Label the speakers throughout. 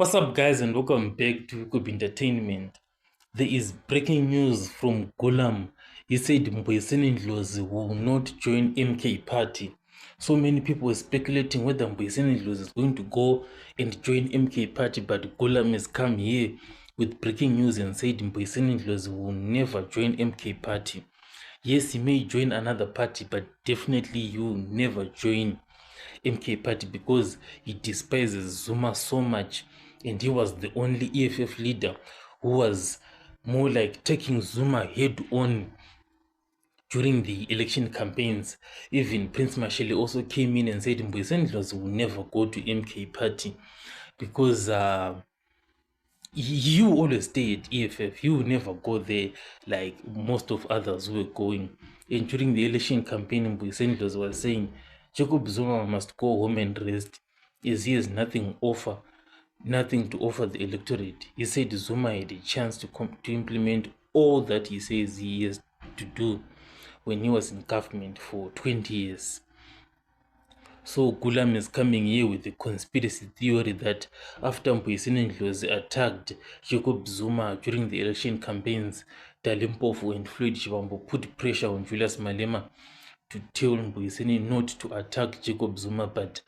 Speaker 1: What's up, guys, and welcome back to Coop Entertainment. There is breaking news from Gulam. He said Mbuyiseni Ndlozi will not join MK party. So many people were speculating whether Mbuyiseni Ndlozi is going to go and join MK party, but Gulam has come here with breaking news and said Mbuyiseni Ndlozi will never join MK party. Yes, he may join another party, but definitely he will never join MK party because he despises Zuma so much, and he was the only EFF leader who was more like taking Zuma head on during the election campaigns. Even Prince Mashele also came in and said Mbuyiseni Ndlozi will never go to MK party because you always stay at EFF. You will never go there like most of others were going. And during the election campaign, Mbuyiseni Ndlozi was saying Jacob Zuma must go home and rest, as he has nothing to offer the electorate. He said Zuma had a chance to implement all that he says he has to do when he was in government for 20 years. So Gulam is coming here with a conspiracy theory that after Mbuyiseni Ndlozi attacked Jacob Zuma during the election campaigns, Dalimpofu and Floyd Shivambu put pressure on Julius Malema to tell Mbuyiseni not to attack Jacob Zuma, but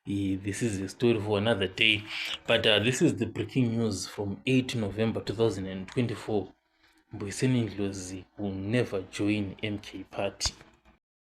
Speaker 1: this is a story for another day. But this is the breaking news from 8 November 2024. Mbuyiseni Ndlozi will never join MK party.